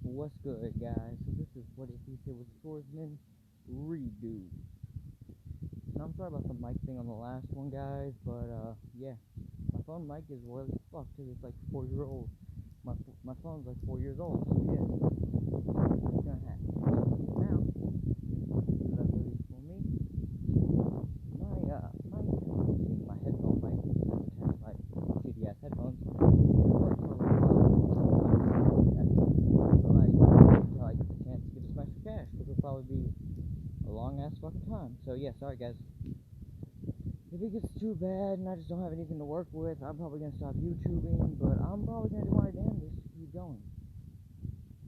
What's good, guys? So this is what Issei with swordsman redo. Now I'm sorry about the mic thing on the last one, guys, but yeah, my phone mic is royally fucked because it's like 4-year-old. My phone's like 4 years old, so yeah, it's gonna happen. Now, luckily for me, my mic, my headphone mic, my shitty ass headphones, didn't work for a little while. So like, until I get the chance to get some extra cash, which will probably be a long ass fucking time. So yeah, sorry guys. If it gets too bad and I just don't have anything to work with, I'm probably gonna stop YouTubing, but I'm probably gonna do my damnedest to keep going.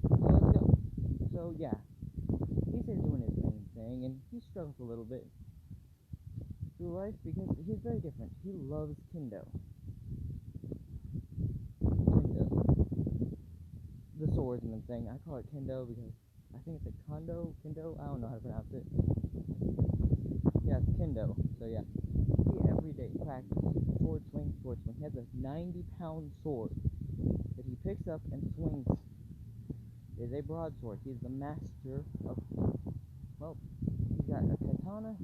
So let's go. So yeah, he's doing his main thing, and he struggles a little bit through life because he's very different. He loves kendo. Kendo. The swordsman thing. I call it kendo because I think it's a kendo. I don't know how to pronounce it. Yeah, it's kendo. So yeah, he every day practices sword swing. He has a 90-pound sword that he picks up and swings. It is a broadsword. He is the master of. Well, he's got a katana,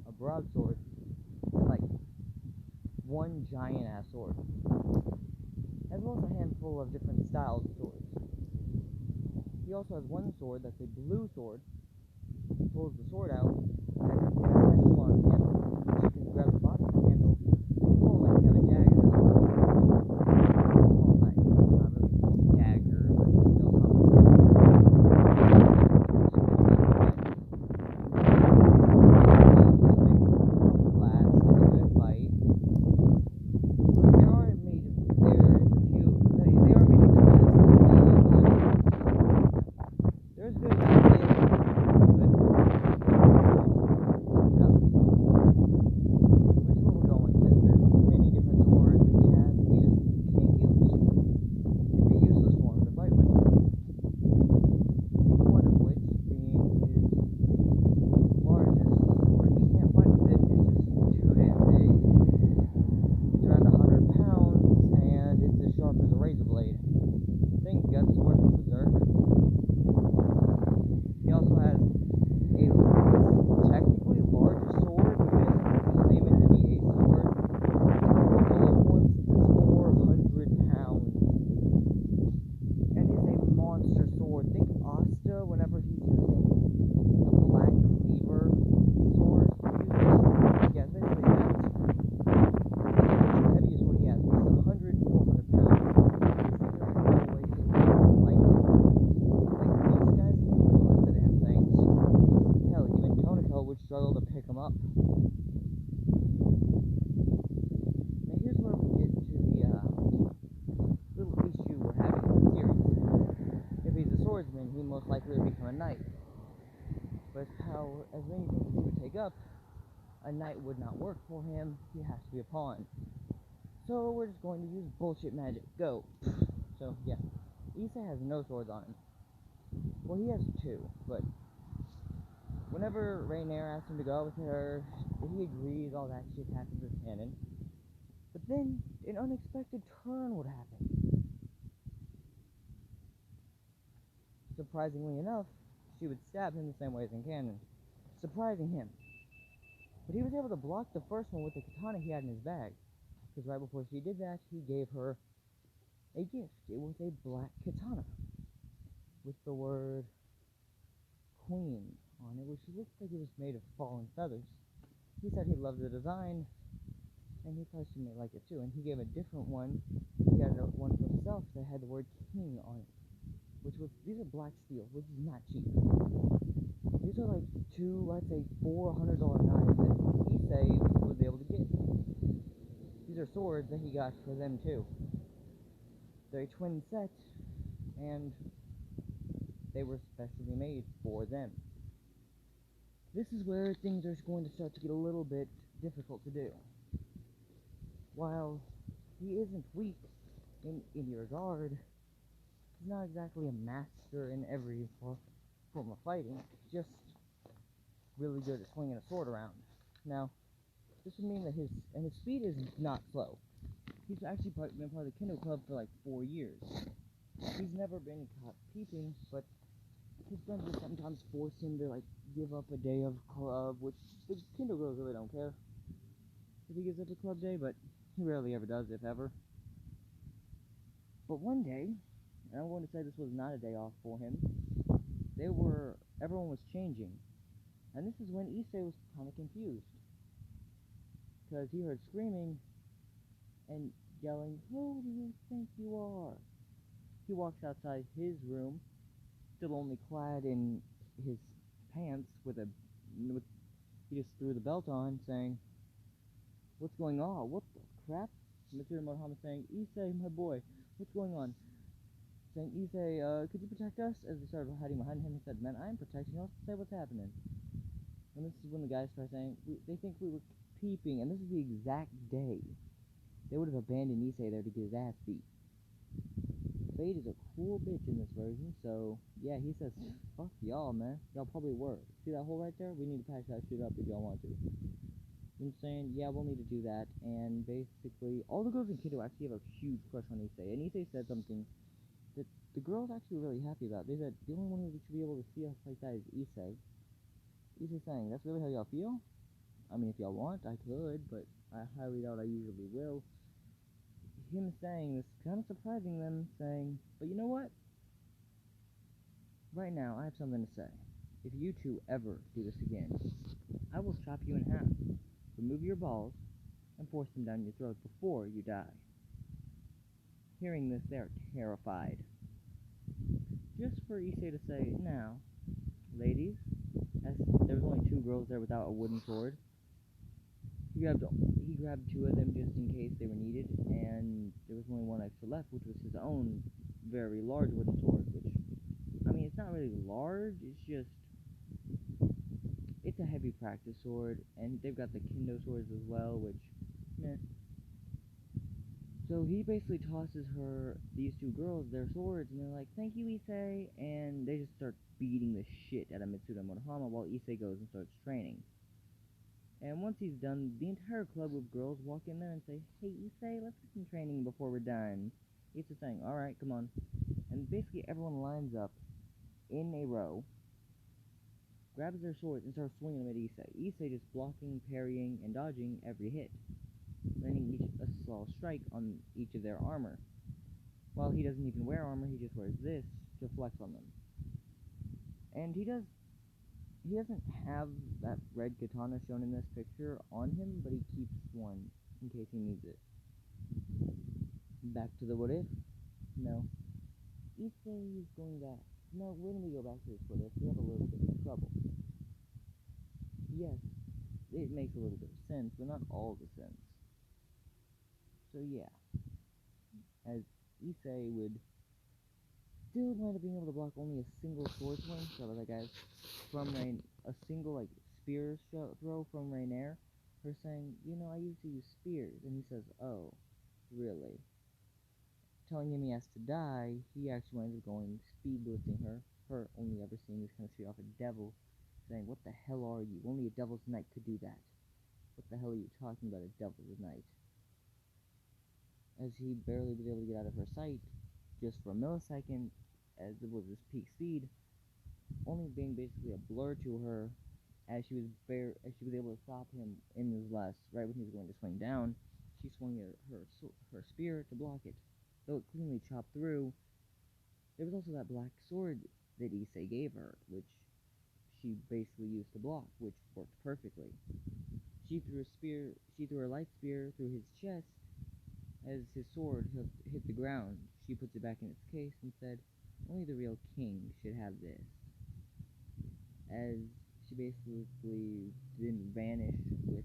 a broadsword, and like one giant ass sword, as well as a handful of different styles of swords. He also has one sword that's a blue sword. He pulls the sword out, and it has a long handle. You can grab the bottom of the handle and pull like you have a dagger as well. Small knife, not really full dagger, but still something. Last in a good fight. They are made of. There is a few. They are made of the best. There's good guys. Whenever he's using the black cleaver sword, yeah, basically that. The heaviest sword he has is 100 and 400 pounds. Like these guys can't even lift the damn things. Hell, even Toniko would struggle to pick them up. Now here's where we get to the little issue we're having in the series. If he's a swordsman, he most likely would become a knight. But as many things as he would take up, a knight would not work for him. He has to be a pawn. So we're just going to use bullshit magic. Go. So yeah, Issei has no swords on him. Well, he has two, but whenever Rainier asks him to go out with her, he agrees. All that shit happens with canon. But then an unexpected turn would happen. Surprisingly enough, she would stab him the same way as in canon, surprising him. But he was able to block the first one with the katana he had in his bag, because right before she did that, he gave her a gift. It was a black katana with the word Queen on it, which looked like it was made of fallen feathers. He said he loved the design, and he thought she may like it too, and he gave a different one. He had one for himself that had the word King on it, which was, these are black steel, which is not cheap. These are like two, I'd say $400 knives that Issei was able to get. These are swords that he got for them too. They're a twin set, and they were specially made for them. This is where things are going to start to get a little bit difficult to do. While he isn't weak in any regard, he's not exactly a master in every form of fighting. He's just really good at swinging a sword around. Now, this would mean that his speed is not slow. He's actually been part of the Kendo Club for like 4 years. He's never been caught peeping, but his friends will sometimes force him to, like, give up a day of club, which the Kindle girls really don't care if he gives up a club day, but he rarely ever does, if ever. But one day, and I'm going to say this was not a day off for him, everyone was changing. And this is when Issei was kind of confused, because he heard screaming and yelling, "Who do you think you are?" He walks outside his room, still only clad in his pants, he just threw the belt on, saying, "What's going on? What the crap?" Mr. Mohammed saying, "Issei, my boy, what's going on?" Saying, "Issei, could you protect us?" As they started hiding behind him, he said, "Man, I'm protecting us. Say what's happening." And this is when the guys start saying, they think we were peeping, and this is the exact day they would have abandoned Issei there to get his ass beat. Fate is a cool bitch in this version, so yeah, he says, "Fuck y'all, man. Y'all probably were. See that hole right there? We need to patch that shit up if y'all want to." I'm saying, yeah, we'll need to do that, and basically, all the girls in Kiddo actually have a huge crush on Issei, and Issei said something that the girls actually were really happy about. They said, the only one who should be able to see us like that is Issei. Issei saying, "That's really how y'all feel? I mean, if y'all want, I could, but I highly doubt I usually will." Him saying this kind of surprising them, saying, "But you know what? Right now, I have something to say. If you two ever do this again, I will chop you in half, remove your balls, and force them down your throat before you die." Hearing this, they are terrified. Just for Issei to say, "Now, ladies," as there was only two girls there without a wooden sword, he grabbed two of them just in case they were needed, and there was only one extra left, which was his own very large wooden sword, which, I mean, it's not really large, it's a heavy practice sword, and they've got the Kendo swords as well, which, meh. So he basically tosses these two girls, their swords, and they're like, "Thank you, Issei," and they just start beating the shit out of Mitsuda Motohama while Issei goes and starts training. And once he's done, the entire club of girls walk in there and say, "Hey, Issei, let's get some training before we're done." Issei's saying, "Alright, come on." And basically everyone lines up in a row, grabs their swords, and starts swinging them at Issei. Issei just blocking, parrying, and dodging every hit, landing a small strike on each of their armor. While he doesn't even wear armor, he just wears this to flex on them. And he doesn't have that red katana shown in this picture on him, but he keeps one in case he needs it. Back to the what if? No. Issei is going back. No, when we go back to this what if, we have a little bit of trouble. Yes, it makes a little bit of sense, but not all the sense. So yeah, as Issei would still wind up being able to block only a single sword swing, so like guys, a single like spear throw from Rainier, her saying, "You know, I used to use spears," and he says, "Oh, really?" Telling him he has to die, he actually winds up going speed lifting her only ever seeing this kind of straight off a devil, saying, "What the hell are you? Only a devil's knight could do that. What the hell are you talking about, a devil's knight?" As he barely was able to get out of her sight, just for a millisecond, as it was his peak speed, only being basically a blur to her, as she was able to stop him in his last, right when he was going to swing down, she swung her spear to block it. Though it cleanly chopped through, there was also that black sword that Issei gave her, which she basically used to block, which worked perfectly. She threw her light spear through his chest. As his sword hit the ground, she puts it back in its case and said, "Only the real king should have this." As she basically didn't vanish with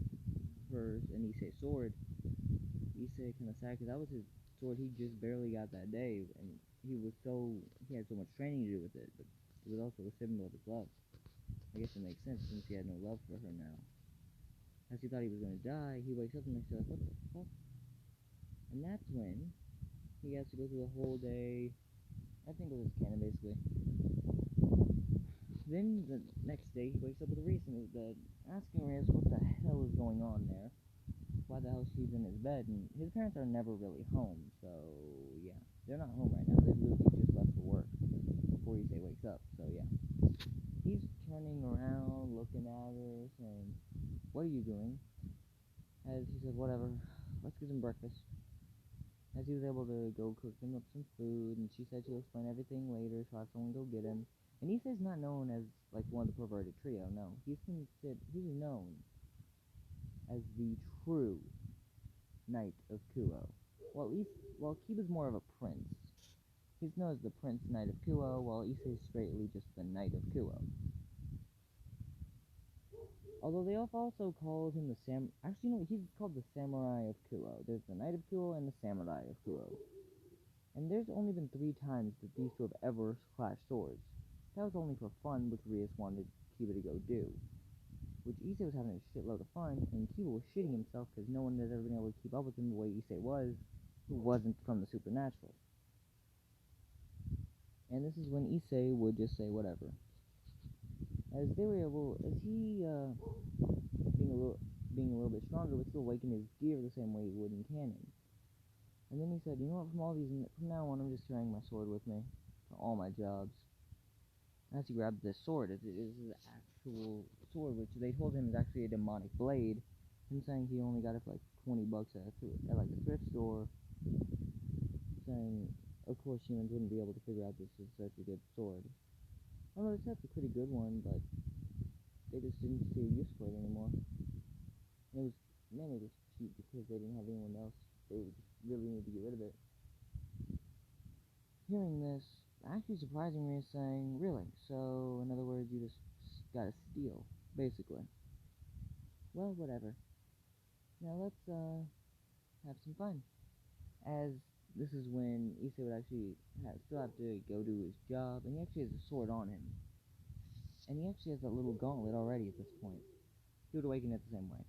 hers and Issei's sword, Issei kind of sad because that was his sword he just barely got that day, and he had so much training to do with it, but it was also a symbol of his love. I guess it makes sense since he had no love for her now. As he thought he was going to die, he wakes up and he's like, "What the fuck?" And that's when he has to go through the whole day, I think it was canon basically. Then the next day he wakes up with Reese in his bed, asking Reese what the hell is going on there. Why the hell she's in his bed, and his parents are never really home, so yeah, they're not home right now. They literally just turning around, looking at her, saying, "What are you doing?" As he said, "Whatever, let's get some breakfast." As he was able to go cook them up some food, and she said she'll explain everything later, so I'll have someone go get him. And Issei's not known as, like, one of the perverted trio, no. He's known as the true Knight of Kuo. Well, at least, Kiba's more of a prince. He's known as the Prince Knight of Kuo, while Issei's straightly just the Knight of Kuo. Although they have also called him the actually, no, he's called the Samurai of Kuo. There's the Knight of Kuo and the Samurai of Kuo. And there's only been 3 times that these two have ever clashed swords. That was only for fun, which Rias wanted Kiba to go do. Which Issei was having a shitload of fun, and Kiba was shitting himself because no one has ever been able to keep up with him the way Issei was, who wasn't from the supernatural. And this is when Issei would just say whatever. As he, being a little bit stronger, would still awaken his gear the same way he would in canon. And then he said, "You know what, from now on, I'm just carrying my sword with me for all my jobs." As he grabbed this sword, it is his actual sword, which they told him is actually a demonic blade, him saying he only got it for like $20 at like a thrift store, saying, of course, humans wouldn't be able to figure out this is such a good sword. Although it's a pretty good one, but they just didn't see a use for it anymore. And it was mainly just cheap because they didn't have anyone else. They just really needed to get rid of it. Hearing this, actually surprising me, is saying, "Really? So, in other words, you just gotta steal, basically." Well, whatever. Now let's, have some fun. As this is when Issei would actually still have to go do his job, and he actually has a sword on him. And he actually has a little gauntlet already at this point. He would awaken it the same way.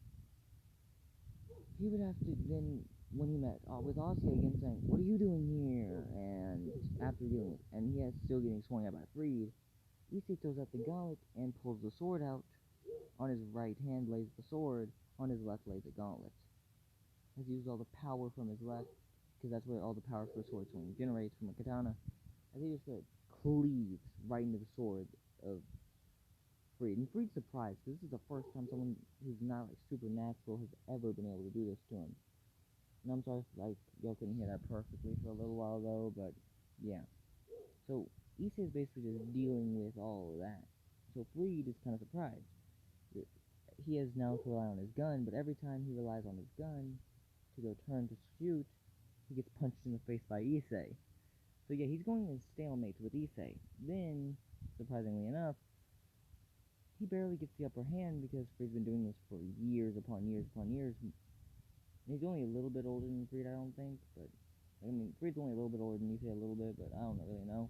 He would have to then, when he met with Issei again, saying, "What are you doing here?" And after dealing with, and he is still getting swung at by Freed, Issei throws out the gauntlet and pulls the sword out. On his right hand lays the sword, on his left lays the gauntlet. As he uses all the power from his left, because that's where all the power for a sword swing generates from a katana, as he just cleaves right into the sword of Freed. And Freed's surprised, because this is the first time someone who's not like supernatural has ever been able to do this to him. And I'm sorry if y'all couldn't hear that perfectly for a little while though, but yeah. So Issei is basically just dealing with all of that. So Freed is kind of surprised. He has now to rely on his gun, but every time he relies on his gun to go turn to shoot, he gets punched in the face by Issei. So yeah, he's going in stalemates with Issei. Then, surprisingly enough, he barely gets the upper hand because Freed's been doing this for years upon years upon years. And he's only a little bit older than Freed, I don't think, but I mean, Freed's only a little bit older than Issei a little bit, but I don't really know.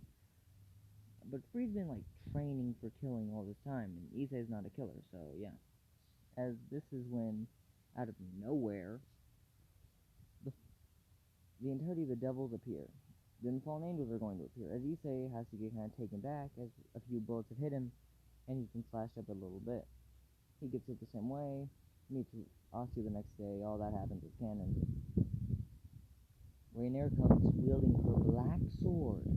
But Freed's been like training for killing all this time, and Issei's not a killer, so yeah. As this is when, out of nowhere, the entirety of the devils appear. Then the fallen angels are going to appear, as Issei has to get kind of taken back, as a few bullets have hit him, and he's been slashed up a little bit. He gets it the same way, meets Issei the next day, all that happens is canon. Rainier comes wielding her black sword.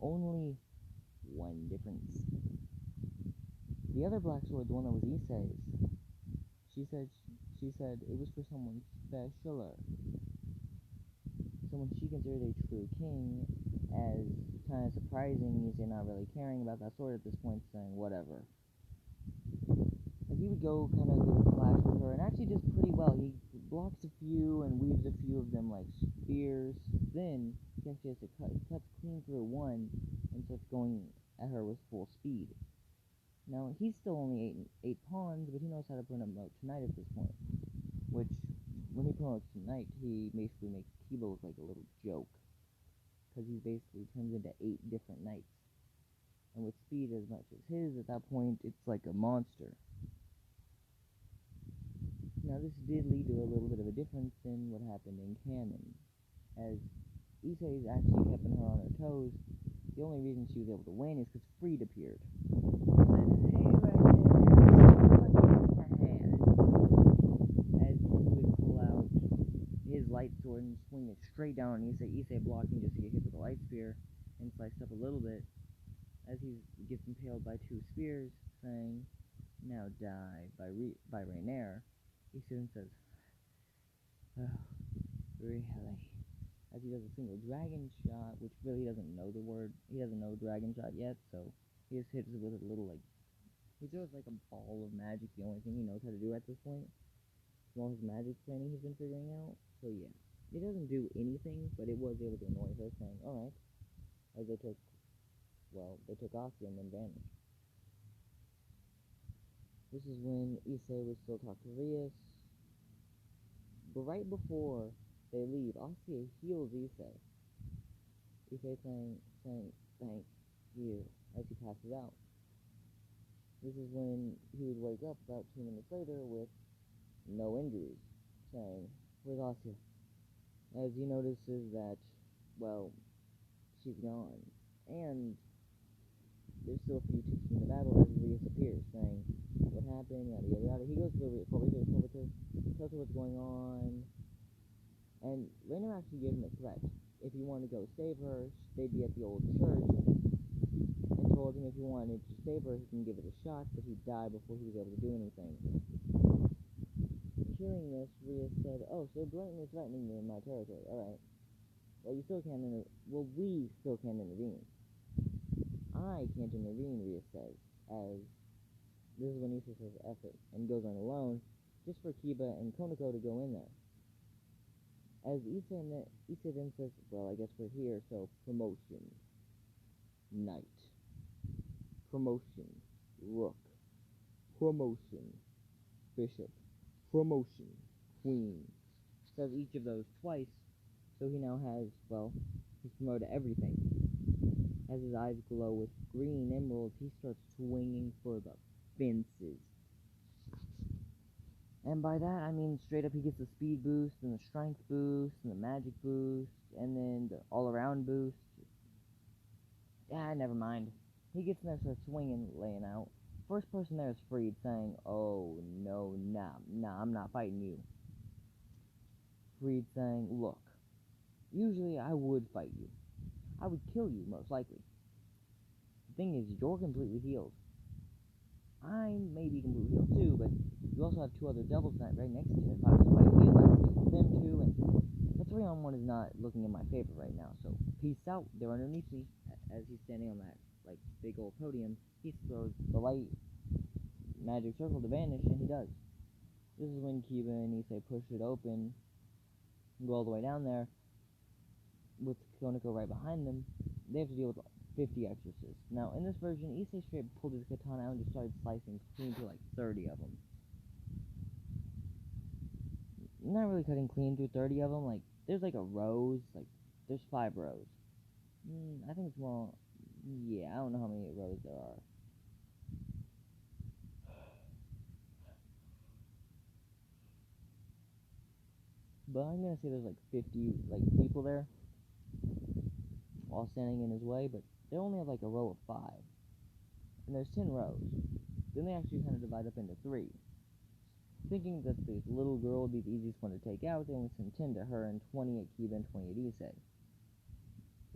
Only one difference. The other black sword, the one that was Issei's, she said it was for someone specialer. Someone she considered a true king, as kind of surprising Issei not really caring about that sword at this point, saying whatever. As he would go kind of clash with her, and actually does pretty well. He blocks a few and weaves a few of them like spears. Then he actually has to cuts clean through one and starts going at her with full speed. Now he's still only 8 pawns, but he knows how to promote tonight at this point. Which, when he promotes tonight, he basically makes Kiba look like a little joke, because he basically turns into 8 different knights. And with speed as much as his, at that point, it's like a monster. Now this did lead to a little bit of a difference in what happened in canon, as Issei's actually kept her on her toes. The only reason she was able to win is because Freed appeared. Said, "Hey, right there, as he would pull out his light sword and swing it straight down on Issei. Issei blocking just to get hit with a light spear and sliced up a little bit. as he gets impaled by 2 spears, saying, "Now die," by Rainier. Issei then says, "Oh, really?" As he does a single dragon shot, which really he doesn't know the word. He doesn't know dragon shot yet, so he just hits it with a little, like, he throws like a ball of magic, the only thing he knows how to do at this point. From all his magic training he's been figuring out. So yeah. It doesn't do anything, but it was able to annoy her, saying, "Alright." As they took Asuka and then vanished. This is when Issei was still talking to Rias. But right before they leave, Asuka heals Issei. Issei saying, "Thank you," as he passes out. This is when he would wake up about 2 minutes later with no injuries, saying, "Where's Asuka?" As he notices that, well, she's gone. And there's still a few ticks in the battle as Rias appears, saying, "What happened? Yada yada yada." He goes to Rias, tells her what's going on, and Rainer actually gave him a threat. If he wanted to go save her, they'd be at the old church, and told him if he wanted to save her, he can give it a shot, but he'd die before he was able to do anything. Hearing this, Rias said, "Oh, so blatantly threatening me in my territory. Alright. Well, we still can't intervene." "I can't intervene," Rias says, as this is when Issei says effort, and goes on alone, just for Kiba and Konako to go in there. As Issei then says, "Well, I guess we're here, so promotion. Knight. Promotion. Rook. Promotion. Bishop. Promotion. Queen." Says each of those twice, so he now has, well, he's promoted everything. As his eyes glow with green emeralds, he starts swinging for the fences. And by that, I mean straight up he gets the speed boost, and the strength boost, and the magic boost, and then the all-around boost. Never mind. He gets in there, starts swinging, laying out. First person there is Freed, saying, "Oh, no, nah, I'm not fighting you." Freed saying, "Look, usually I would fight you. I would kill you, most likely. The thing is, you're completely healed. I may be completely healed too, but you also have 2 other devils right next to you. If I was fighting you, I would deal with them too, and the 3-on-1 is not looking in my favor right now, so peace out." They're underneath me. As he's standing on that, like, big old podium, he throws the light magic circle to vanish, and he does. This is when Kiba and Issei push it open and go all the way down there, with Konako right behind them. They have to deal with 50 exorcists. Now, in this version, Issei straight pulled his katana out and just started slicing clean through like 30 of them. Not really cutting clean through 30 of them, like, there's like a rows, like, there's 5 rows. I think it's more, yeah, I don't know how many rows there are. But I'm gonna say there's like 50, like, people there, all standing in his way, but they only have like a row of 5. And there's 10 rows. Then they actually kind of divide up into 3. Thinking that the little girl would be the easiest one to take out, they only send 10 to her and 20 at Kiba and 20 at Issei.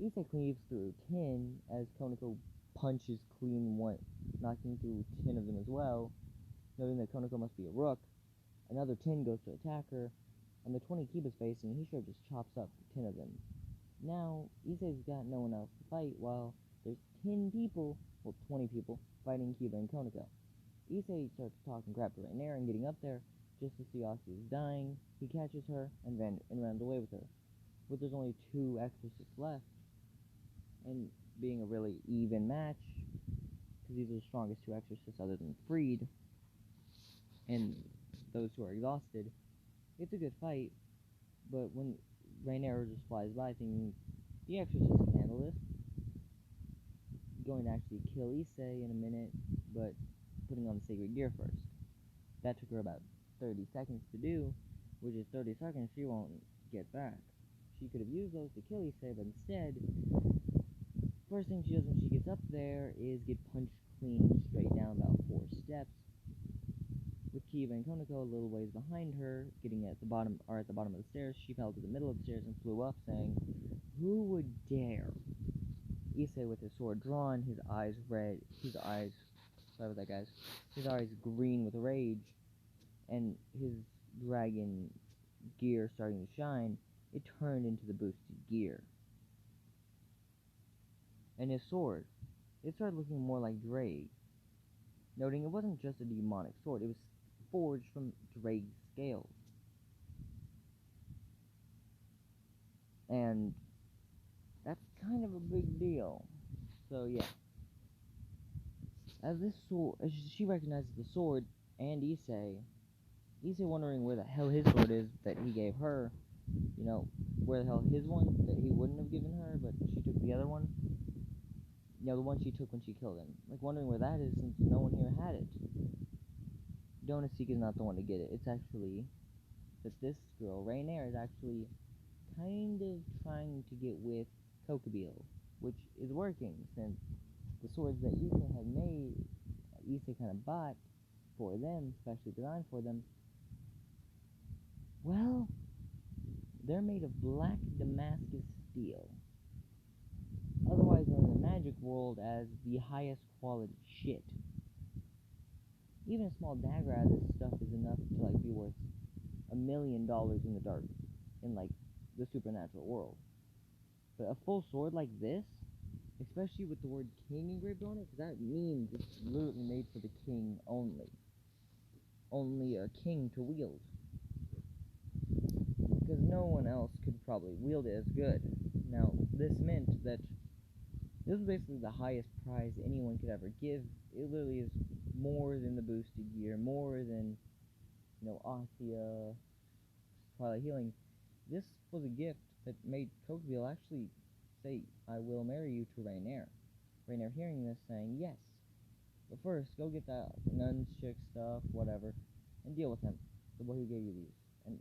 Issei cleaves through 10 as Konako punches clean one, knocking through 10 of them as well. Noting that Konako must be a rook, another 10 goes to attack her, and the 20 Kiba's facing, he sure just chops up 10 of them. Now, Issei's got no one else to fight, while there's 10 people, well, 20 people, fighting Kiba and Konako. Issei starts talking crap to Rainier and getting up there, just to see Asuka is dying. He catches her and runs away with her. But there's only 2 exorcists left, and being a really even match, because these are the strongest 2 exorcists other than Freed, and those who are exhausted, it's a good fight. But when Rainier just flies by thinking the exorcist can handle this, going to actually kill Issei in a minute, but putting on the sacred gear first. That took her about 30 seconds to do, which is 30 seconds she won't get back. She could have used those to kill Issei, but instead, first thing she does when she gets up there is get punched clean straight down about 4 steps, with Kiba and Konako a little ways behind her, getting at the bottom of the stairs. She fell to the middle of the stairs and flew up, saying, "Who would dare?" Issei with his sword drawn, his eyes red, sorry about that, guys, his eyes green with rage, and his dragon gear starting to shine, it turned into the boosted gear. And his sword, it started looking more like Drake, noting it wasn't just a demonic sword, it was forged from Drake's scales. And that's kind of a big deal. So yeah. As she recognizes the sword and Issei wondering where the hell his sword is that he gave her, where the hell his one that he wouldn't have given her, but she took the other one. The one she took when she killed him. Like, wondering where that is since no one here had it. Donasika is not the one to get it. It's actually that this girl, Rainier, is actually kind of trying to get with Kokobile, which is working since the swords that Issei had made, Issei kind of bought for them, especially designed for them, well, they're made of black Damascus steel, otherwise known in the magic world as the highest quality shit. Even a small dagger out of this stuff is enough to, like, be worth $1 million in the dark, in, like, the supernatural world. But a full sword like this, especially with the word king engraved on it, because that means it's literally made for the king only. Only a king to wield. Because no one else could probably wield it as good. Now, this meant that this was basically the highest prize anyone could ever give. It literally is more than the boosted gear, more than, Ossia, Twilight Healing. This was a gift that made Kokobile actually say, I will marry you to Rainier. Rainier hearing this saying, yes. But first, go get that nunchuck stuff, whatever, and deal with him, the boy who gave you these. And,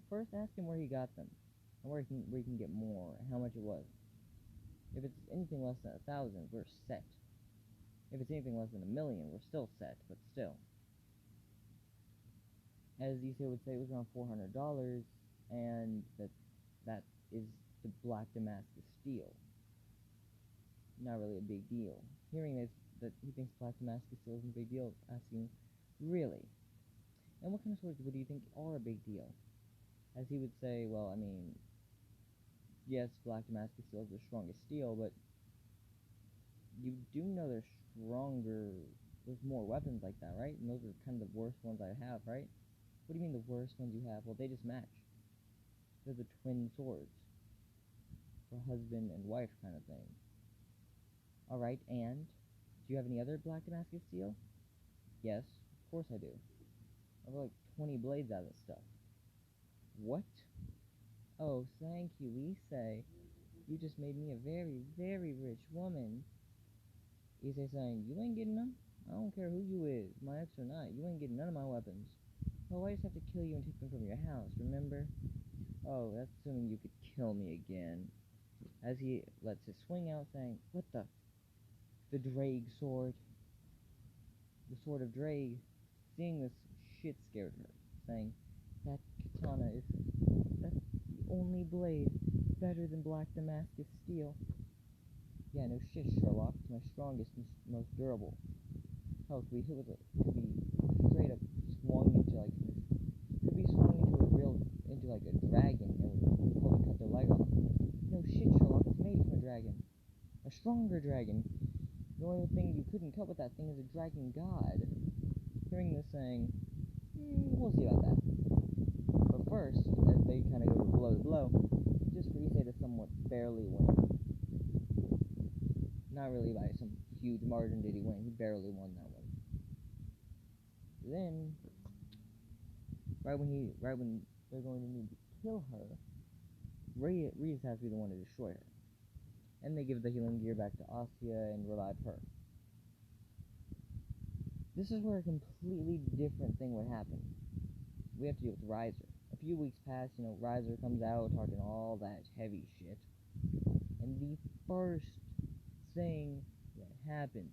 first ask him where he got them, and where he can get more, and how much it was. If it's anything less than 1,000, we're set. If it's anything less than 1 million, we're still set, but still. As Issei would say, it was around $400, and that is the black Damascus steel. Not really a big deal. Hearing this, that he thinks black Damascus steel isn't a big deal, asking, really? And what kind of swords would you think are a big deal? As he would say, well, I mean, yes, black Damascus steel is the strongest steel, but you do know there's more weapons like that, right? And those are kind of the worst ones I have, right? What do you mean the worst ones you have? Well, they just match. They're the twin swords. For husband and wife kind of thing. Alright, and? Do you have any other black Damascus steel? Yes, of course I do. I have like 20 blades out of this stuff. What? Oh, thank you, Issei. You just made me a very, very rich woman. Issei saying, you ain't getting them? I don't care who you is, my ex or not, you ain't getting none of my weapons. Oh, I just have to kill you and take them from your house, remember? Oh, that's assuming you could kill me again. As he lets his swing out, saying, what the? The Drake sword. The sword of Drake. Seeing this shit scared her, saying, that katana that's the only blade better than black Damascus steel. Yeah, no shit, Sherlock. It's my strongest and most durable. Hell, could be hit with could be straight up swung into like a dragon and would probably cut their leg off. No shit, Sherlock. It's made from a dragon. A stronger dragon. The only thing you couldn't cut with that thing is a dragon god. Hearing this saying, we'll see about that. But first, as they kind of go blow to blow, just for Issei to somewhat barely win. Not really by some huge margin did he win, he barely won that one. Then, right when they're going to need to kill her, Reese has to be the one to destroy her. And they give the healing gear back to Ossia and revive her. This is where a completely different thing would happen. We have to deal with Riser. A few weeks pass, Riser comes out talking all that heavy shit. And the first thing that happens,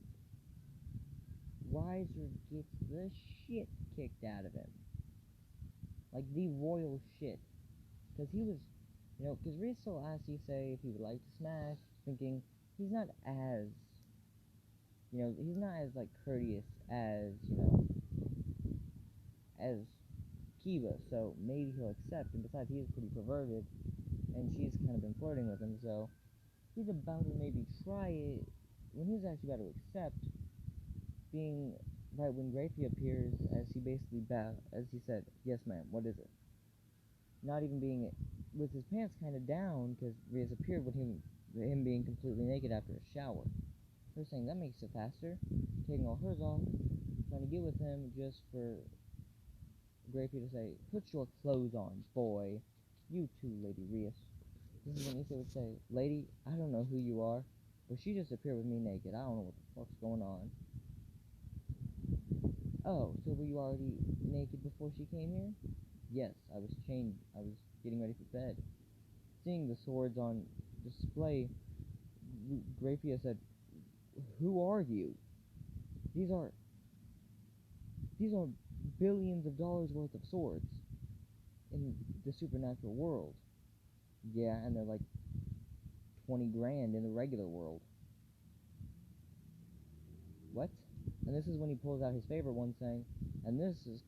Riser gets the shit kicked out of him. Like the royal shit. Because he was, because Reese still asked Issei if he would like to smash, thinking, he's not as, he's not as, like, courteous as, as Kiba, so maybe he'll accept, and besides, he is pretty perverted, and she's kind of been flirting with him, so he's about to maybe try it, when he's actually about to accept, being, right when Grapey appears, as he basically as he said, yes ma'am, what is it? Not even being, with his pants kind of down, because Rias appeared with him being completely naked after a shower. Her saying, that makes it faster, taking all hers off, trying to get with him just for Grapey to say, put your clothes on, boy. You too, Lady Rias. This is when Issei would say, lady, I don't know who you are, but she just appeared with me naked. I don't know what the fuck's going on. Oh, so were you already naked before she came here? Yes, I was changed. I was getting ready for bed. Seeing the swords on display, Grapia said, who are you? These are billions of dollars worth of swords in the supernatural world. Yeah, and they're like 20 grand in the regular world. What? And this is when he pulls out his favorite one, saying, and this is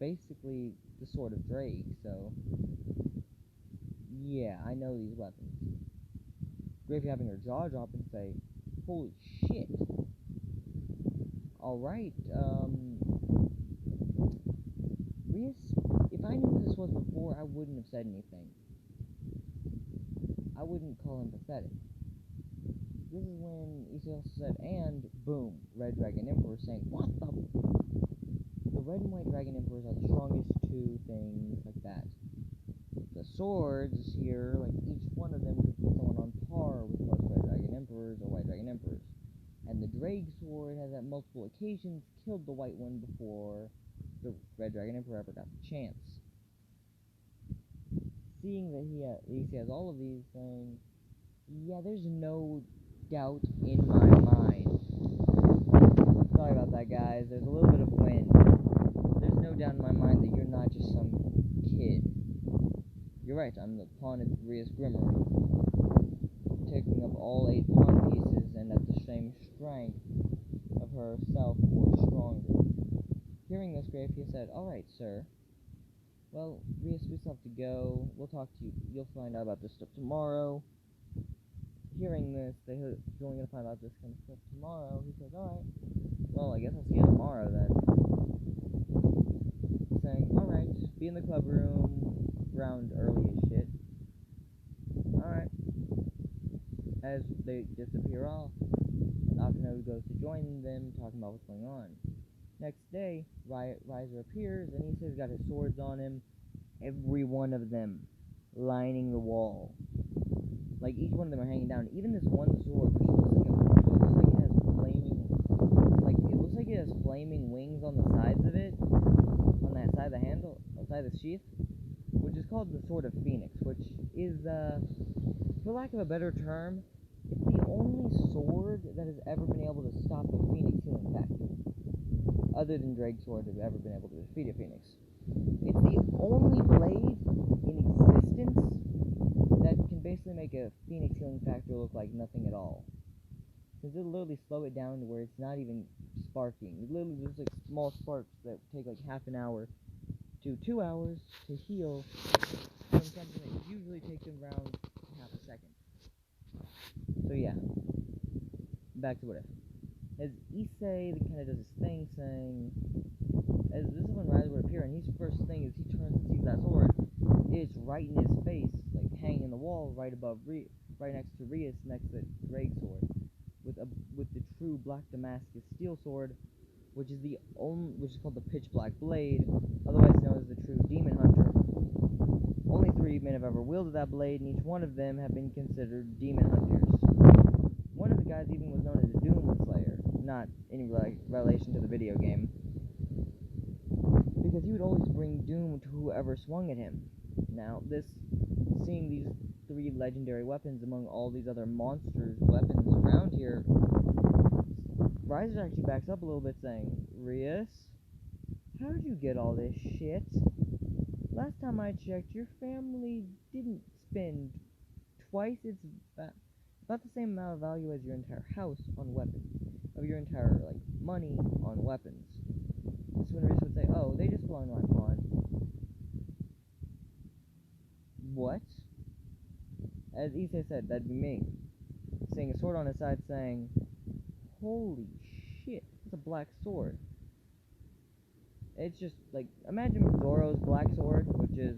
basically the sword of Drake, so yeah, I know these weapons. Gravy having her jaw drop and say, holy shit. Alright, Rias, if I knew who this was before, I wouldn't have said anything. I wouldn't call him pathetic. This is when Issei also said, and boom, Red Dragon Emperor saying, what the? The Red and White Dragon Emperors are the strongest two things like that. The swords here, like each one of them could put someone on par with most Red Dragon Emperors or White Dragon Emperors. And the Drake sword has at multiple occasions killed the white one before the Red Dragon Emperor ever got the chance. Seeing that he has all of these things, yeah, there's no doubt in my mind. Sorry about that, guys. There's a little bit of wind. There's no doubt in my mind that you're not just some kid. You're right, I'm the pawn of Rias Grimory, taking up all 8 pawn pieces and at the same strength of herself or stronger. Hearing this, Grafia said, alright, sir. Well, Rias, we still have to go. We'll talk to you. You'll find out about this stuff tomorrow. Hearing this, you're only going to find out this kind of stuff tomorrow. He says, alright. Well, I guess I'll see you tomorrow then. Saying, alright, be in the club room around early as shit. Alright. As they disappear off, Akano goes to join them, talking about what's going on. Next day, Riser appears, and Issei's got his swords on him, every one of them lining the wall. Like, each one of them are hanging down. Even this one sword, which looks like it has flaming wings on the sides of it, on that side of the handle, outside the sheath, which is called the Sword of Phoenix, which is, for lack of a better term, it's the only sword that has ever been able to stop a Phoenix healing factor. Other than Drake's sword have ever been able to defeat a Phoenix. It's the only blade in existence that can basically make a Phoenix healing factor look like nothing at all. Because it'll literally slow it down to where it's not even sparking. It literally just like small sparks that take like half an hour to 2 hours to heal from something that usually takes around half a second. So yeah, back to what if. As Issei kind of does his thing, saying, as this is when Riser would appear, and his first thing is he turns and sees that sword. It's right in his face, like hanging in the wall, right next to Rias, next to Drake's sword, with the true Black Damascus steel sword, which is called the Pitch Black Blade, otherwise known as the true Demon Hunter. Only 3 men have ever wielded that blade, and each one of them have been considered demon hunters. One of the guys even was known as a Doom Slayer, not any relation to the video game, because he would always bring doom to whoever swung at him. Now, seeing these 3 legendary weapons among all these other monsters' weapons around here, Riser actually backs up a little bit, saying, Rias, how'd you get all this shit? Last time I checked, your family didn't spend twice its about the same amount of value as your entire house on weapons, of your entire, like, money on weapons. That's when Reese would say, oh, they just belong to my pawn. What? As Issei said, that'd be me. Seeing a sword on his side saying, holy shit, it's a black sword. It's just, like, imagine Zoro's black sword, which is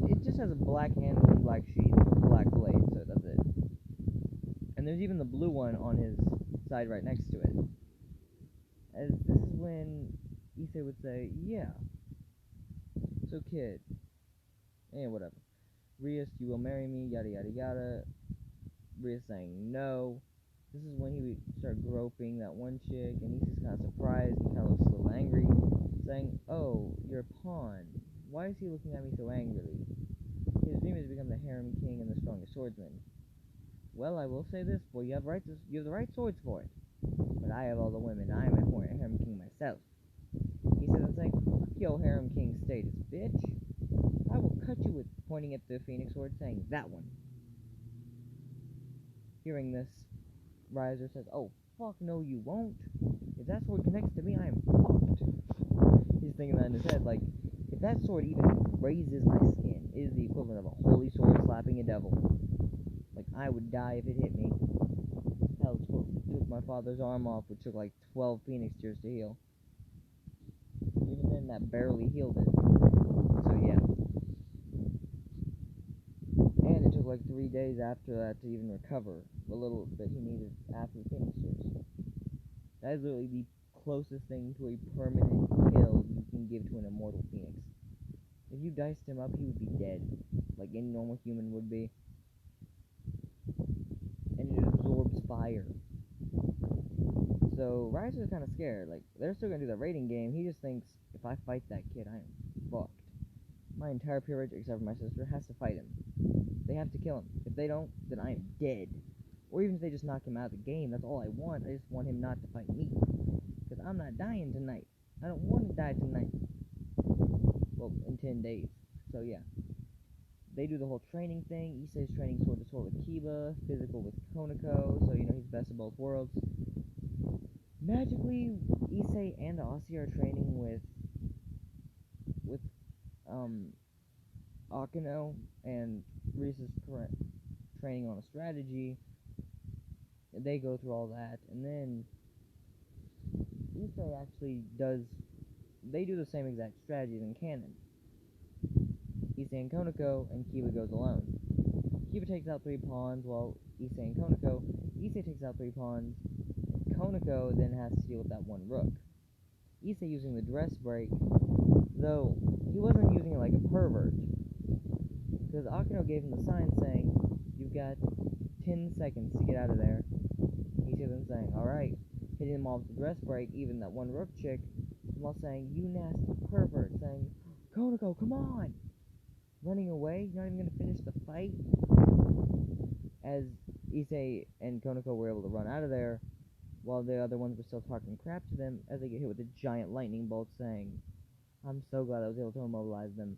it just has a black handle and black sheath with a black blade, so that's it. And there's even the blue one on his side right next to it. As this is when Issei would say, yeah. So kid. Whatever. Rias, you will marry me, yada yada yada. Rias saying no. This is when he would start groping that one chick, and Issei's kind of surprised and kind of looks a little angry, saying, oh, you're a pawn. Why is he looking at me so angrily? His dream is to become the harem king and the strongest swordsman. Well, I will say this, boy, you have the right swords for it. But I have all the women. I am a harem king myself. He says, I'm saying, fuck yo harem king status, bitch. I will cut you with, pointing at the phoenix sword, saying, that one. Hearing this, Riser says, oh, fuck no you won't. If that sword connects to me, I am fucked. He's thinking that in his head, like, if that sword even grazes my skin, it is the equivalent of a holy sword slapping a devil. Like, I would die if it hit me. Hell, it took my father's arm off, which took like 12 phoenix tears to heal. Even then, that barely healed it. So, yeah. And it took like 3 days after that to even recover the little bit he needed after the phoenix tears. That is literally the closest thing to a permanent kill you can give to an immortal phoenix. If you diced him up, he would be dead, like any normal human would be. And it absorbs fire. So, Riser's kind of scared. Like, they're still gonna do that raiding game. He just thinks, if I fight that kid, I am fucked. My entire peerage, except for my sister, has to fight him. They have to kill him. If they don't, then I am dead. Or even if they just knock him out of the game, that's all I want. I just want him not to fight me. Because I'm not dying tonight. I don't want to die tonight. Well, in 10 days. So, yeah. They do the whole training thing. Issei's training sword to sword with Kiba, physical with Konako, so, you know, he's best of both worlds. Magically, Issei and Aussie are training with Akeno, and Reese is training on a strategy. They go through all that, and then Issei actually they do the same exact strategies in canon. Issei and Konako, and Kiba goes alone. Kiba takes out 3 pawns, while Issei and Konako, Issei takes out 3 pawns, Konako then has to deal with that 1 rook. Issei using the dress break, though he wasn't using it like a pervert, because Akeno gave him the sign saying, you've got 10 seconds to get out of there. Issei then saying, alright, hitting him off with the dress break, even that 1 rook chick, while saying, you nasty pervert, saying, Konako, come on! Running away, you're not even going to finish the fight? As Issei and Konako were able to run out of there, while the other ones were still talking crap to them, as they get hit with a giant lightning bolt, saying, I'm so glad I was able to immobilize them.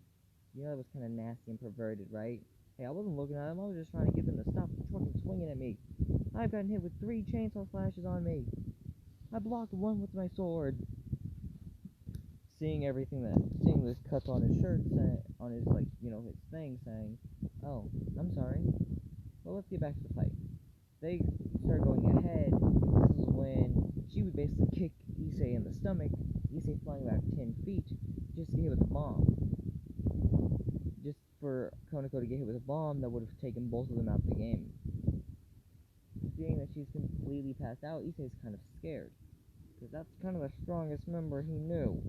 You know that was kind of nasty and perverted, right? Hey, I wasn't looking at them, I was just trying to get them to stop fucking swinging at me. I've gotten hit with 3 chainsaw slashes on me. I blocked 1 with my sword. Seeing this cuts on his shirt, on his, like, you know, his thing, saying, oh, I'm sorry. Well, let's get back to the fight. They start going ahead. This is when she would basically kick Issei in the stomach, Issei flying back 10 feet, just to get hit with a bomb. Just for Konako to get hit with a bomb that would have taken both of them out of the game. Seeing that she's completely passed out, Issei's kind of scared, because that's kind of the strongest member he knew.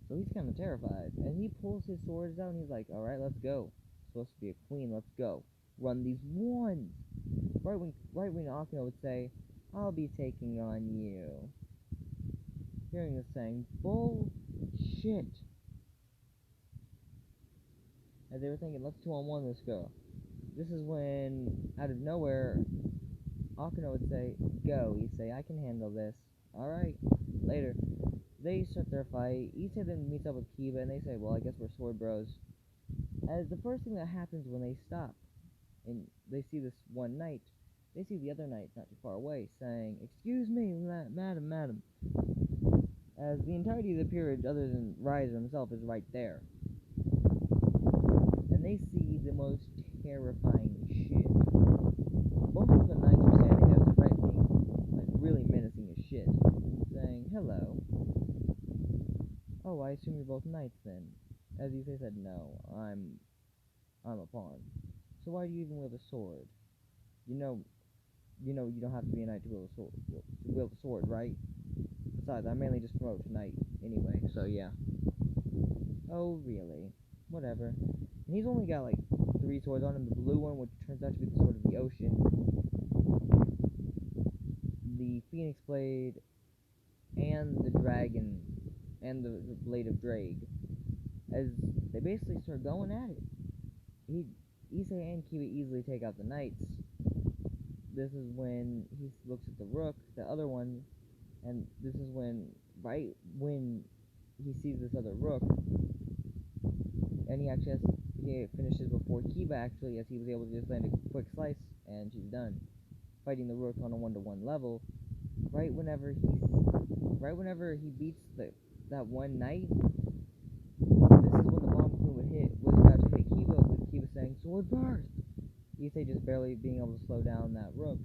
So he's kind of terrified, and he pulls his swords out, and he's like, alright, let's go. Supposed to be a queen, let's go. Run these ones! Right when Akeno would say, I'll be taking on you. Hearing this saying, bullshit. And they were thinking, let's 2-on-1 this girl. This is when, out of nowhere, Akeno would say, go, Issei, I can handle this. Alright, later. They start their fight. Issei then meets up with Kiba, and they say, well, I guess we're sword bros. As the first thing that happens when they stop and they see this one knight, they see the other knight not too far away saying, "Excuse me, madam, madam," as the entirety of the peerage, other than Riser himself, is right there. And they see the most terrifying shit. Both of the knights are standing there threatening, like really menacing as shit, saying, "Hello. Oh, I assume you're both knights then." As Issei said, "No, I'm a pawn. So why do you even wield a sword? You know you don't have to be a knight to wield a sword, right? Besides, I mainly just promote tonight anyway, so yeah." "Oh, really? Whatever." And he's only got like 3 swords on him. The blue one, which turns out to be the sword of the ocean, the phoenix blade, and the dragon, and the blade of Drake. As they basically start going at it. Issei and Kiba easily take out the knights. This is when he looks at the rook, the other one, and this is when, right when he sees this other rook, and he finishes before Kiba actually, as he was able to just land a quick slice, and she's done. Fighting the rook on a 1-to-1 level, right whenever he beats that one knight, this is when the bomb queen was about to hit Kiba, with Kiba saying, "Sword burst!" Issei just barely being able to slow down that rook,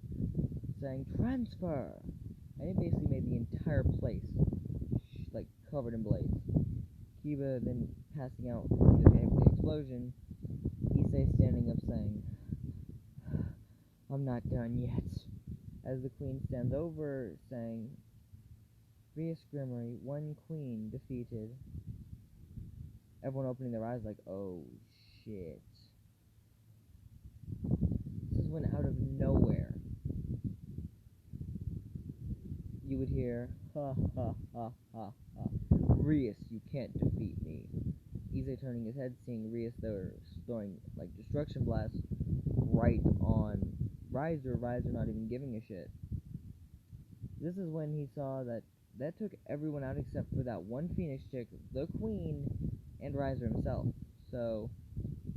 saying, "Transfer!" And it basically made the entire place, like, covered in blades. Kiba then passing out because he doesn't have the explosion. Issei standing up saying, "I'm not done yet." As the queen stands over, saying, "Rias Grimmery, 1 queen defeated." Everyone opening their eyes like, "Oh shit." This is when out of nowhere you would hear, "Ha ha ha ha ha. Rias, you can't defeat me." Issei turning his head, seeing Rias there throwing like destruction blasts right on Riser not even giving a shit. This is when he saw that took everyone out except for that one Phoenix chick, the queen, and Riser himself. So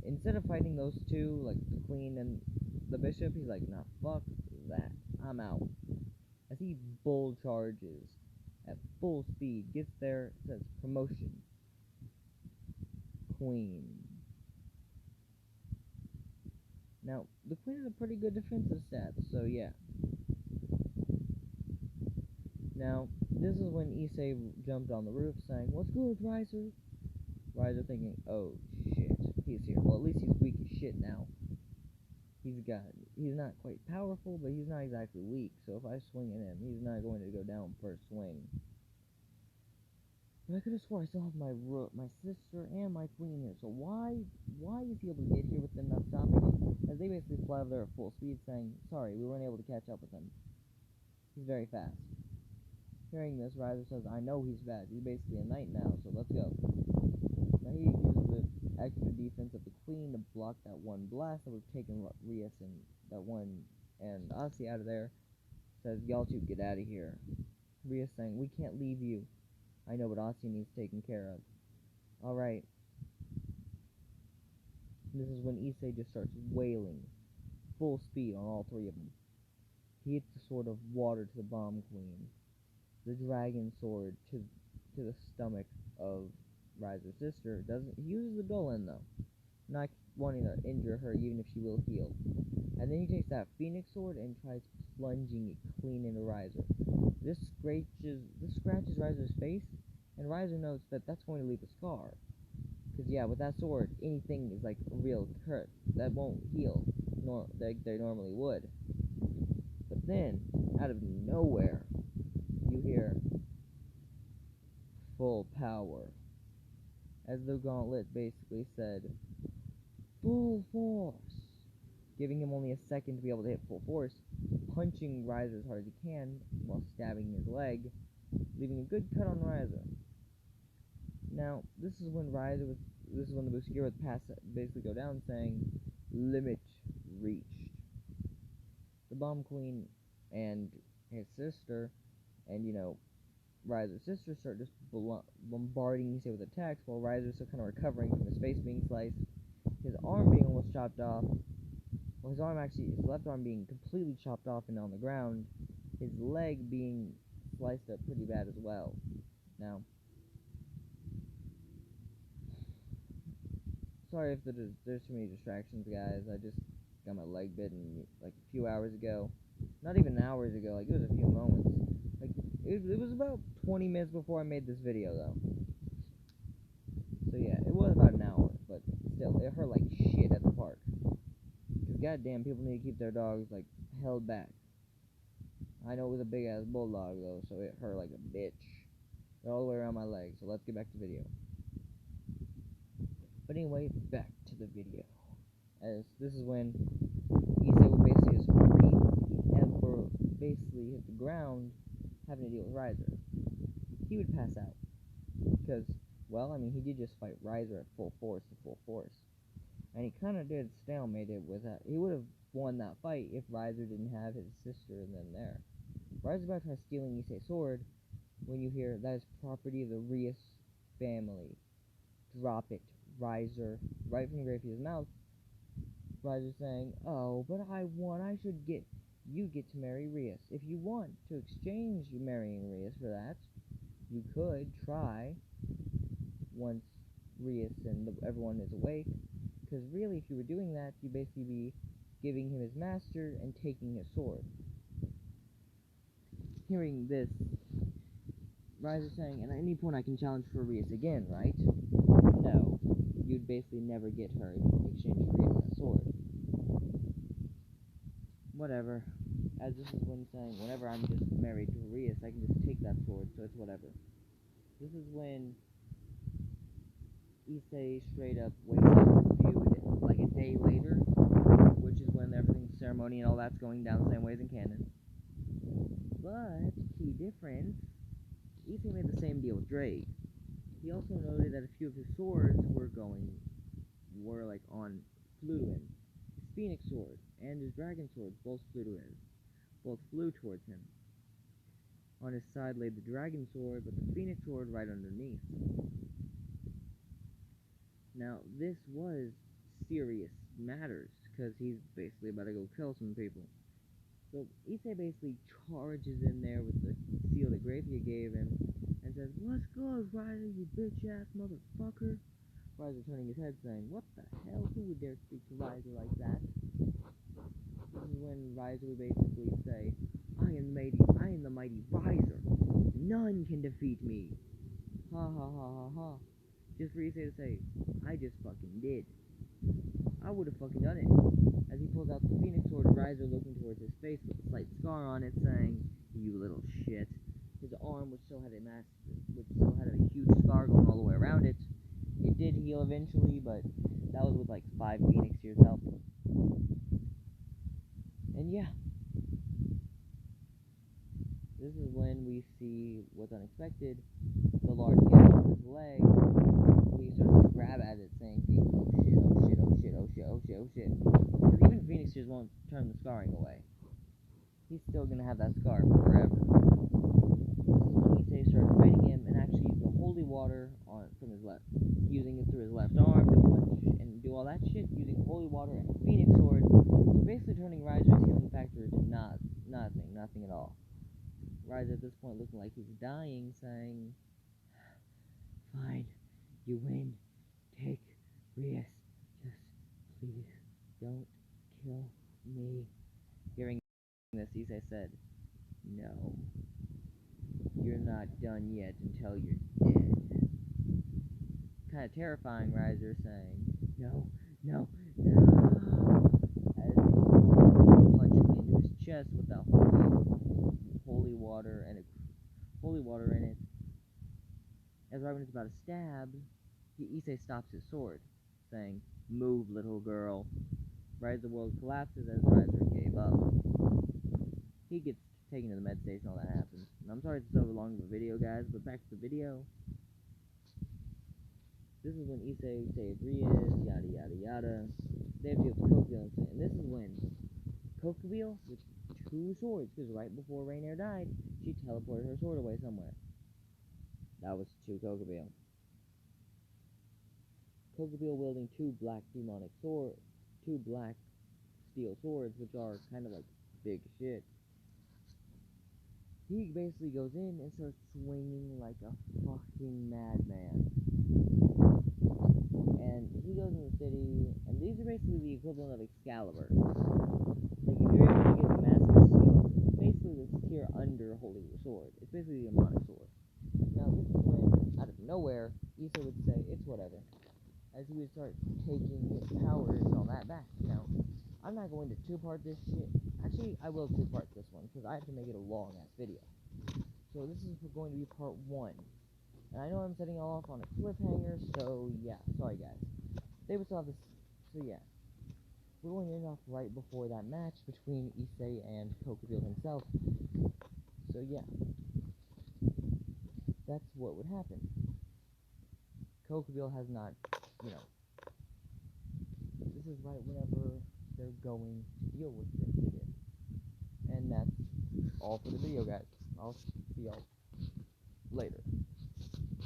instead of fighting those two, like the queen and the bishop, he's like, "Nah, fuck that. I'm out." As he bull charges at full speed, gets there, says, "Promotion. Queen." Now, the queen has a pretty good defensive stats, so yeah. Now, this is when Issei jumped on the roof saying, "What's good, Riser?" Riser thinking, "Oh shit, he's here. Well, at least he's weak as shit now. He's not quite powerful, but he's not exactly weak, so if I swing at him, he's not going to go down first swing. But I could have swore I still have my sister and my queen here, so why is he able to get here with them not stopping him?" As they basically fly over there at full speed saying, "Sorry, we weren't able to catch up with him. He's very fast." Hearing this, Riser says, "I know he's fast. He's basically a knight now, so let's go." Now he uses the extra defense of the queen to block that one blast that would have taken Rias and Issei out of there. Says, "Y'all two get out of here." Rias saying, "We can't leave you. I know, but Issei needs taken care of." Alright. This is when Issei just starts wailing, full speed on all 3 of them. He hits the sword of water to the bomb queen, the dragon sword to the stomach of Riser's sister. He uses the dull end though, not wanting to injure her even if she will heal. And then he takes that phoenix sword and tries plunging it clean into Riser. This scratches Riser's face, and Riser notes that that's going to leave a scar. Because yeah, with that sword, anything is like a real hurt that won't heal, like they normally would. But then, out of nowhere, you hear "full power," as the gauntlet basically said, "full force," giving him only a second to be able to hit full force, punching Riser as hard as he can while stabbing his leg, leaving a good cut on Riser. Now, this is when the Bushiger would basically go down saying, "Limit reached." The Bomb Queen and his sister, and Riser's sister start just bombarding Issei with attacks while Riser's still kind of recovering from his face being sliced. his arm being almost chopped off. Well, his left arm being completely chopped off and on the ground. His leg being sliced up pretty bad as well. Now, sorry if there's too many distractions, guys. I just got my leg bitten like a few hours ago. Not even hours ago, like it was a few moments. Like it was about 20 minutes before I made this video though. So yeah, it was about an hour, but still, it hurt like shit at the park. Cause goddamn, people need to keep their dogs like held back. I know it was a big ass bulldog though, so it hurt like a bitch. All the way around my leg. So let's get back to the video. But anyway, back to the video. As this is when Issei would basically his feet ever basically hit the ground, having to deal with Riser. He would pass out because, well, I mean, he did just fight Riser at full force to full force, and he kind of did stalemate it with that. He would have won that fight if Riser didn't have his sister and then there. Riser about to try stealing Issei's sword when you hear that is property of the Rias family. Drop it, Riser. Right from Graffia's mouth, Riser saying, "Oh, but I won. You get to marry Rias. If you want to exchange you marrying Rias for that, you could try once Rias and everyone is awake. Because really, if you were doing that, you'd basically be giving him his master and taking his sword." Hearing this, Riser saying, "And at any point I can challenge for Rias again, right?" No. You'd basically never get her in exchange for getting that sword. Whatever. As this is when saying, whenever I'm just married to Rias, I can just take that sword, so it's whatever. This is when Issei straight up wakes up viewed like a day later, which is when everything's ceremony and all that's going down the same way as in canon. But, key difference, Issei made the same deal with Drake. He also noted that a few of his swords were like on flew to him. His Phoenix sword and his Dragon sword both flew towards him. On his side lay the Dragon sword, but the Phoenix sword right underneath. Now, this was serious matters, because he's basically about to go kill some people. So, Issei basically charges in there with the seal that Graffia gave him, and says, "What's good, Riser, you bitch-ass motherfucker?" Riser turning his head saying, "What the hell? Who would dare speak to Riser like that?" This is when Riser would basically say, I am the mighty Riser. None can defeat me." Ha ha ha ha ha. Just for Issei to say, "I just fucking did. I would have fucking done it." As he pulls out the Phoenix sword, Riser looking towards his face with a slight scar on it, saying, "You little shit." His arm, which still had a huge scar going all the way around it. It did heal eventually, but that was with like 5 Phoenix Tears help. And yeah, this is when we see what's unexpected, the large gash on his leg. He starts to grab at it, saying, "Oh shit, oh shit, oh shit, oh shit, oh shit, oh shit." Because even Phoenix Tears won't turn the scarring away. He's still gonna have that scar forever. This is when Issei started fighting him and actually used the holy water from his left, using it through his left arm to punch and do all that shit, using holy water and a Phoenix sword, basically turning Riser's healing factor to nothing at all. Riser at this point looking like he's dying, saying, "Fine, you win. Take Rias. Just please don't kill me." Hearing this, Issei said, "No, you're not done yet until you're dead." Kind of terrifying, Riser saying, "No, no, no." As he punching into his chest with that holy water in it. As right when it's about to stab, Issei stops his sword, saying, "Move, little girl." Riser world collapses as Riser gave up. He gets taken to the med station, all that happens. And I'm sorry it's so long of a video, guys, but back to the video. This is when Issei saved Rias, yada yada yada. They have to deal with Kokubeel incident, and this is when Kokubeel, with 2 swords, because right before Rainier died, she teleported her sword away somewhere. That was 2 Kokubeel. Kokubio wielding two black steel swords, which are kind of like big shit. He basically goes in and starts swinging like a fucking madman. And he goes in the city, and these are basically the equivalent of Excalibur. Like, if you're able to get the mask of steel, it's basically this tier under holding your sword. It's basically the demonic sword. Now, this is when, out of nowhere, Issei would say, it's whatever, as he would start taking his powers and all that back. Now, I'm not going to two-part this shit. Actually, I will two-part this one, because I have to make it a long-ass video. So this is going to be part 1. And I know I'm setting y'all off on a cliffhanger, so yeah, sorry guys. They would still have this, so yeah. We're going to end off right before that match between Issei and Kokubio himself. So yeah. That's what would happen. Kokubio has not, you know. This is right whenever they're going to deal with this shit. And that's all for the video, guys. I'll see y'all later.